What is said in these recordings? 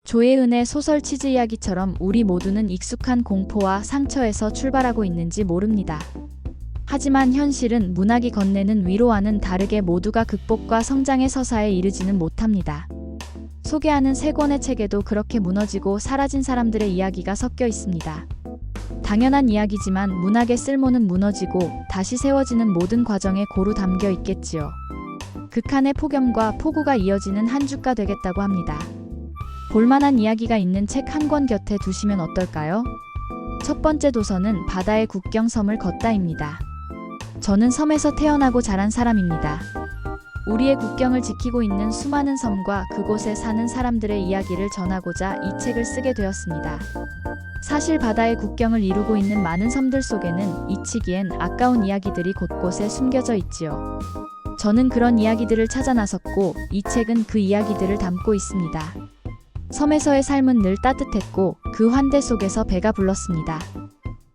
조혜은의 소설 치즈 이야기처럼 우리 모두는 익숙한 공포와 상처에서 출발하고 있는지 모릅니다. 하지만 현실은 문학이 건네는 위로와는 다르게 모두가 극복과 성장의 서사에 이르지는 못합니다. 소개하는 세 권의 책에도 그렇게 무너지고 사라진 사람들의 이야기가 섞여 있습니다. 당연한 이야기지만 문학의 쓸모는 무너지고 다시 세워지는 모든 과정에 고루 담겨 있겠지요. 극한의 폭염과 폭우가 이어지는 한 주가 되겠다고 합니다. 볼만한 이야기가 있는 책 한 권 곁에 두시면 어떨까요? 첫 번째 도서는 바다의 국경 섬을 걷다입니다. 저는 섬에서 태어나고 자란 사람입니다. 우리의 국경을 지키고 있는 수많은 섬과 그곳에 사는 사람들의 이야기를 전하고자 이 책을 쓰게 되었습니다. 사실 바다의 국경을 이루고 있는 많은 섬들 속에는 잊히기엔 아까운 이야기들이 곳곳에 숨겨져 있지요. 저는 그런 이야기들을 찾아 나섰고 이 책은 그 이야기들을 담고 있습니다. 섬에서의 삶은 늘 따뜻했고 그 환대 속에서 배가 불렀습니다.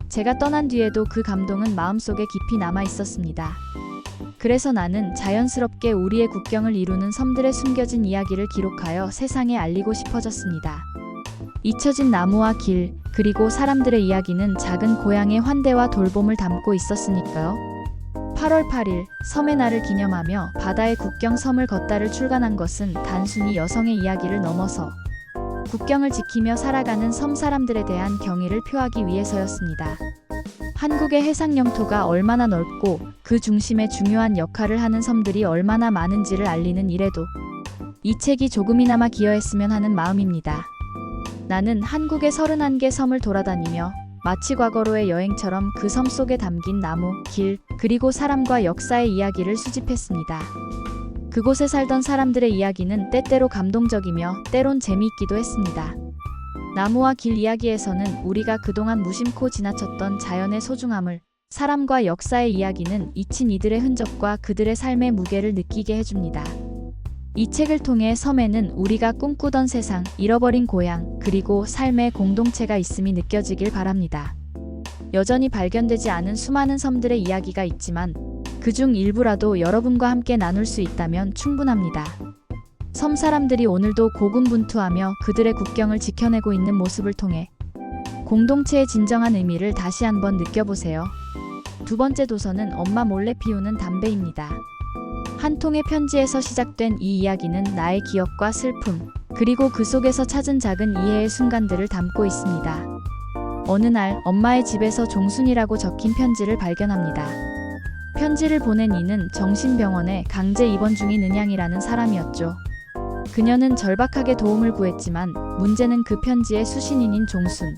제가 떠난 뒤에도 그 감동은 마음속에 깊이 남아 있었습니다. 그래서 나는 자연스럽게 우리의 국경을 이루는 섬들의 숨겨진 이야기를 기록하여 세상에 알리고 싶어졌습니다. 잊혀진 나무와 길, 그리고 사람들의 이야기는 작은 고향의 환대와 돌봄을 담고 있었으니까요. 8월 8일, 섬의 날을 기념하며 바다의 국경 섬을 걷다를 출간한 것은 단순히 여성의 이야기를 넘어서 국경을 지키며 살아가는 섬 사람들에 대한 경의를 표하기 위해서였습니다. 한국의 해상 영토가 얼마나 넓고 그 중심에 중요한 역할을 하는 섬들이 얼마나 많은지를 알리는 일에도 이 책이 조금이나마 기여했으면 하는 마음입니다. 나는 한국의 31개 섬을 돌아다니며 마치 과거로의 여행처럼 그 섬 속에 담긴 나무, 길, 그리고 사람과 역사의 이야기를 수집했습니다. 그곳에 살던 사람들의 이야기는 때때로 감동적이며 때론 재미있기도 했습니다. 나무와 길 이야기에서는 우리가 그동안 무심코 지나쳤던 자연의 소중함을, 사람과 역사의 이야기는 잊힌 이들의 흔적과 그들의 삶의 무게를 느끼게 해줍니다. 이 책을 통해 섬에는 우리가 꿈꾸던 세상, 잃어버린 고향, 그리고 삶의 공동체가 있음이 느껴지길 바랍니다. 여전히 발견되지 않은 수많은 섬들의 이야기가 있지만 그중 일부라도 여러분과 함께 나눌 수 있다면 충분합니다. 섬 사람들이 오늘도 고군분투하며 그들의 국경을 지켜내고 있는 모습을 통해 공동체의 진정한 의미를 다시 한번 느껴보세요. 두 번째 도서는 엄마 몰래 피우는 담배입니다. 한 통의 편지에서 시작된 이 이야기는 나의 기억과 슬픔, 그리고 그 속에서 찾은 작은 이해의 순간들을 담고 있습니다. 어느 날 엄마의 집에서 종순이라고 적힌 편지를 발견합니다. 편지를 보낸 이는 정신병원에 강제 입원 중인 은양이라는 사람이었죠. 그녀는 절박하게 도움을 구했지만 문제는 그 편지의 수신인인 종순.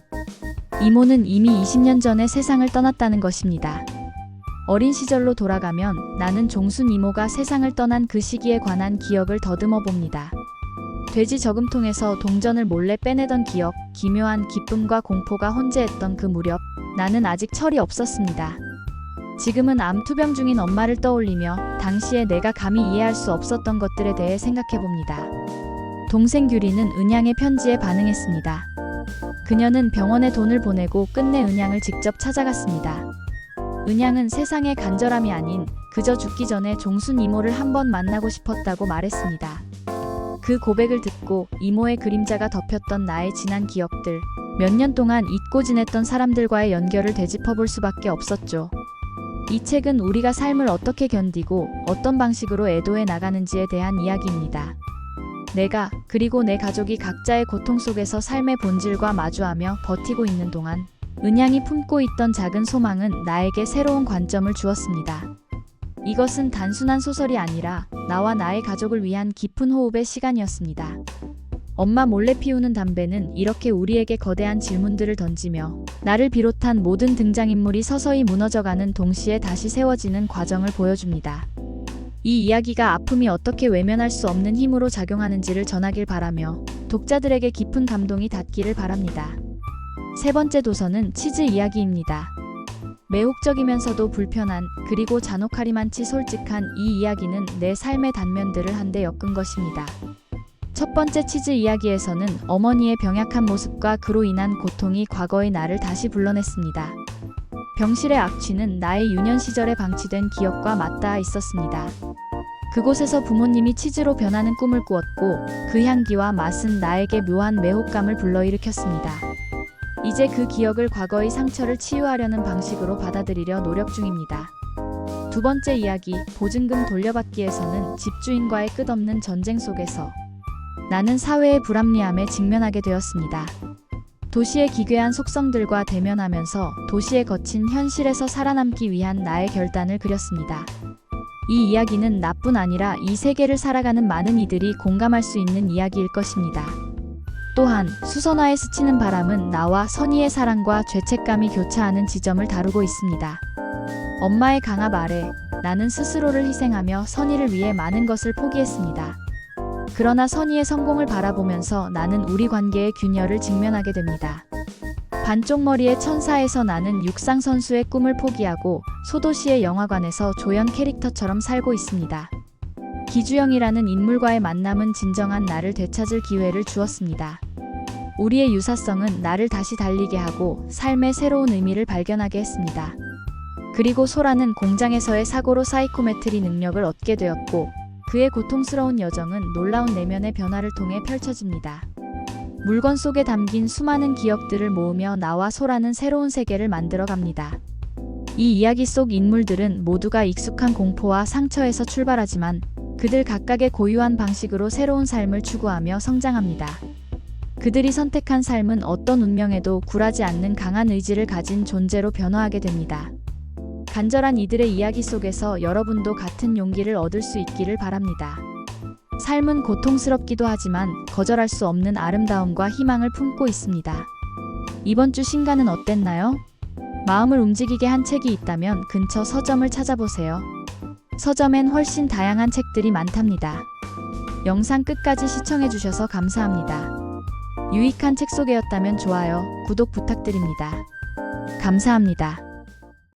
이모는 이미 20년 전에 세상을 떠났다는 것입니다. 어린 시절로 돌아가면 나는 종순 이모가 세상을 떠난 그 시기에 관한 기억을 더듬어 봅니다. 돼지 저금통에서 동전을 몰래 빼내던 기억, 기묘한 기쁨과 공포가 혼재했던 그 무렵, 나는 아직 철이 없었습니다. 지금은 암투병 중인 엄마를 떠올리며 당시에 내가 감히 이해할 수 없었던 것들에 대해 생각해봅니다. 동생 규리는 은양의 편지에 반응했습니다. 그녀는 병원에 돈을 보내고 끝내 은양을 직접 찾아갔습니다. 은양은 세상의 간절함이 아닌 그저 죽기 전에 종순 이모를 한번 만나고 싶었다고 말했습니다. 그 고백을 듣고 이모의 그림자가 덮였던 나의 지난 기억들, 몇 년 동안 잊고 지냈던 사람들과의 연결을 되짚어볼 수밖에 없었죠. 이 책은 우리가 삶을 어떻게 견디고 어떤 방식으로 애도해 나가는지에 대한 이야기입니다. 내가, 그리고 내 가족이 각자의 고통 속에서 삶의 본질과 마주하며 버티고 있는 동안 은양이 품고 있던 작은 소망은 나에게 새로운 관점을 주었습니다. 이것은 단순한 소설이 아니라 나와 나의 가족을 위한 깊은 호흡의 시간이었습니다. 엄마 몰래 피우는 담배는 이렇게 우리에게 거대한 질문들을 던지며 나를 비롯한 모든 등장인물이 서서히 무너져가는 동시에 다시 세워지는 과정을 보여줍니다. 이 이야기가 아픔이 어떻게 외면할 수 없는 힘으로 작용하는지를 전하길 바라며 독자들에게 깊은 감동이 닿기를 바랍니다. 세 번째 도서는 치즈 이야기입니다. 매혹적이면서도 불편한, 그리고 잔혹하리만치 솔직한 이 이야기는 내 삶의 단면들을 한데 엮은 것입니다. 첫 번째 치즈 이야기에서는 어머니의 병약한 모습과 그로 인한 고통이 과거의 나를 다시 불러냈습니다. 병실의 악취는 나의 유년 시절에 방치된 기억과 맞닿아 있었습니다. 그곳에서 부모님이 치즈로 변하는 꿈을 꾸었고 그 향기와 맛은 나에게 묘한 매혹감을 불러일으켰습니다. 이제 그 기억을 과거의 상처를 치유하려는 방식으로 받아들이려 노력 중입니다. 두 번째 이야기, 보증금 돌려받기에서는 집주인과의 끝없는 전쟁 속에서 나는 사회의 불합리함에 직면하게 되었습니다. 도시의 기괴한 속성들과 대면하면서 도시의 거친 현실에서 살아남기 위한 나의 결단을 그렸습니다. 이 이야기는 나뿐 아니라 이 세계를 살아가는 많은 이들이 공감할 수 있는 이야기일 것입니다. 또한 수선화에 스치는 바람은 나와 선의의 사랑과 죄책감이 교차하는 지점을 다루고 있습니다. 엄마의 강압 아래 나는 스스로를 희생하며 선의를 위해 많은 것을 포기했습니다. 그러나 선의의 성공을 바라보면서 나는 우리 관계의 균열을 직면하게 됩니다. 반쪽 머리의 천사에서 나는 육상 선수의 꿈을 포기하고 소도시의 영화관에서 조연 캐릭터처럼 살고 있습니다. 기주영이라는 인물과의 만남은 진정한 나를 되찾을 기회를 주었습니다. 우리의 유사성은 나를 다시 달리게 하고 삶의 새로운 의미를 발견하게 했습니다. 그리고 소라는 공장에서의 사고로 사이코메트리 능력을 얻게 되었고 그의 고통스러운 여정은 놀라운 내면의 변화를 통해 펼쳐집니다. 물건 속에 담긴 수많은 기억들을 모으며 나와 소라는 새로운 세계를 만들어갑니다. 이 이야기 속 인물들은 모두가 익숙한 공포와 상처에서 출발하지만 그들 각각의 고유한 방식으로 새로운 삶을 추구하며 성장합니다. 그들이 선택한 삶은 어떤 운명에도 굴하지 않는 강한 의지를 가진 존재로 변화하게 됩니다. 간절한 이들의 이야기 속에서 여러분도 같은 용기를 얻을 수 있기를 바랍니다. 삶은 고통스럽기도 하지만 거절할 수 없는 아름다움과 희망을 품고 있습니다. 이번 주 신간은 어땠나요? 마음을 움직이게 한 책이 있다면 근처 서점을 찾아보세요. 서점엔 훨씬 다양한 책들이 많답니다. 영상 끝까지 시청해주셔서 감사합니다. 유익한 책 소개였다면 좋아요, 구독 부탁드립니다. 감사합니다.